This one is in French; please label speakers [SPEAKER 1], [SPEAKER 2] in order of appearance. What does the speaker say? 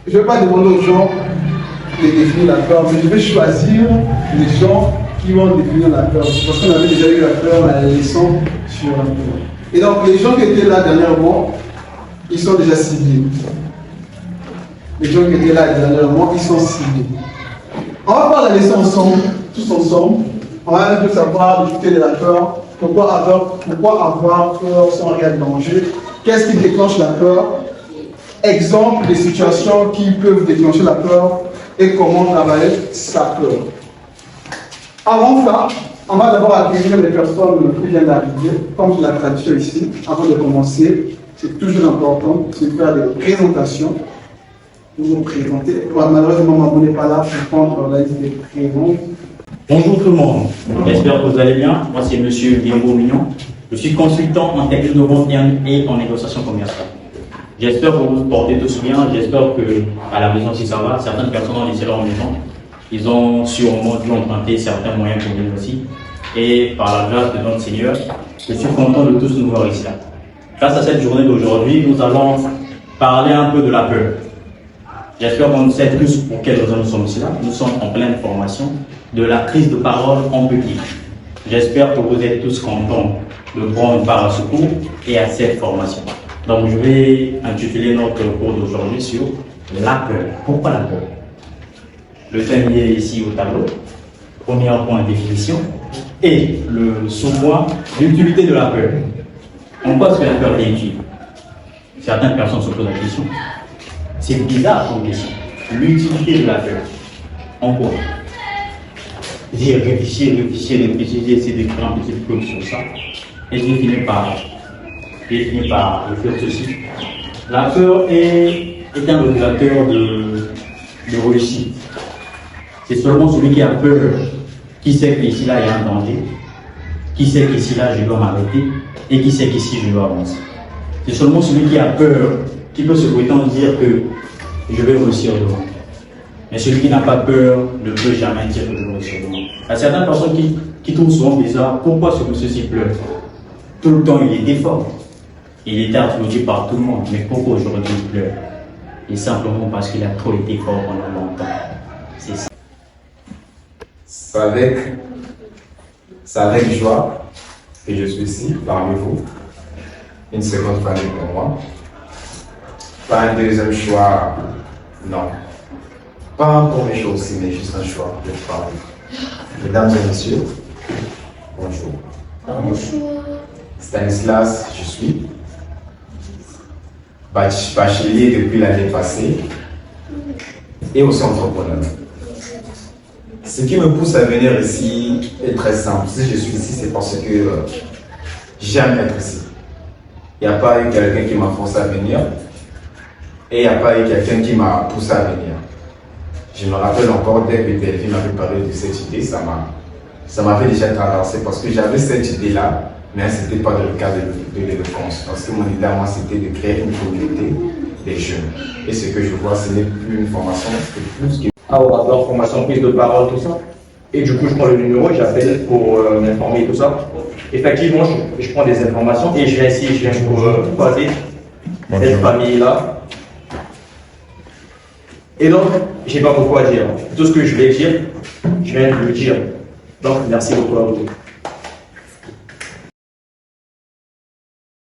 [SPEAKER 1] je ne vais pas demander aux gens de définir la peur, mais je vais choisir les gens qui vont définir la peur. Parce qu'on avait déjà eu la peur à la leçon sur la peur. Et donc, les gens qui étaient là dernièrement, ils sont déjà ciblés. Les gens qui étaient là dernièrement, ils sont ciblés. On va voir la leçon ensemble, tous ensemble. On va un peu savoir, discuter de la peur. Pourquoi avoir peur sans réel danger? Qu'est-ce qui déclenche la peur? Exemple des situations qui peuvent déclencher la peur et comment travailler sa peur. Avant ça, on va d'abord accueillir les personnes qui viennent d'arriver, comme la tradition ici. Avant de commencer, c'est toujours important de faire des présentations. Vous présenter. Malheureusement, Mamou n'est pas là pour prendre la liste des prénoms.
[SPEAKER 2] Bonjour tout le monde, j'espère que vous allez bien. Moi c'est Monsieur Guillermo Mignon. Je suis consultant en technique de vente et en négociation commerciale. J'espère que vous vous portez tous bien. J'espère qu'à la maison si ça va, certaines personnes ont laissé leur maison. Ils ont sûrement dû emprunter certains moyens pour venir aussi. Et par la grâce de notre Seigneur, je suis content de tous nous voir ici. Grâce à cette journée d'aujourd'hui, nous allons parler un peu de la peur. J'espère qu'on sait tous pour quelles raisons nous sommes ici là. Nous sommes en pleine formation de la prise de parole en public. J'espère que vous êtes tous contents de prendre part à ce cours et à cette formation. Donc je vais intituler notre cours d'aujourd'hui sur la peur. Pourquoi la peur? Le thème est ici au tableau. Premier point, définition. Et le sous-point, l'utilité de la peur. En quoi est-ce que la peur est utile? Certaines personnes se posent la question. C'est bizarre comme question. L'utilité de la peur. En quoi? J'ai réfléchi, j'ai essayé d'écrire un petit peu sur ça. Et j'ai fini par faire ceci. La peur est un motivateur de réussite. C'est seulement celui qui a peur qui sait qu'ici là il y a un danger, qui sait qu'ici là je dois m'arrêter et qui sait qu'ici je dois avancer. C'est seulement celui qui a peur qui peut se prétendre dire que je vais réussir devant. Mais celui qui n'a pas peur ne peut jamais dire que je vais réussir devant. Il y a certaines personnes qui trouvent souvent bizarre pourquoi ce monsieur-ci pleure. Tout le temps il était fort. Il était applaudi par tout le monde. Mais pourquoi aujourd'hui il pleure? Et simplement parce qu'il a trop été fort pendant longtemps. C'est ça.
[SPEAKER 3] C'est avec joie que je suis ici parmi vous. Une seconde famille pour moi. Pas un deuxième choix, non. Pas un premier choix aussi, mais juste un choix de parler. Mesdames et messieurs, bonjour.
[SPEAKER 4] Bonjour.
[SPEAKER 3] Stanislas, je suis bachelier depuis l'année passée et aussi entrepreneur. Ce qui me pousse à venir ici est très simple. Si je suis ici, c'est parce que j'aime être ici. Il n'y a pas eu quelqu'un qui m'a forcé à venir et il n'y a pas eu quelqu'un qui m'a poussé à venir. Je me rappelle encore dès que Delphine m'avait parlé de cette idée, ça m'avait déjà traversé parce que j'avais cette idée-là, mais ce n'était pas dans le cadre de l'éloquence. Parce que mon idée à moi, c'était de créer une communauté des jeunes. Et ce que je vois, ce n'est plus une formation, c'est plus que...
[SPEAKER 5] orateur, formation, prise de parole, tout ça. Et du coup, je prends le numéro, j'appelle pour m'informer tout ça. Effectivement, je prends des informations et je viens pour croiser cette famille-là. Et donc, je n'ai pas beaucoup à dire. Tout ce que je vais dire, je viens de le dire. Donc, merci beaucoup à vous.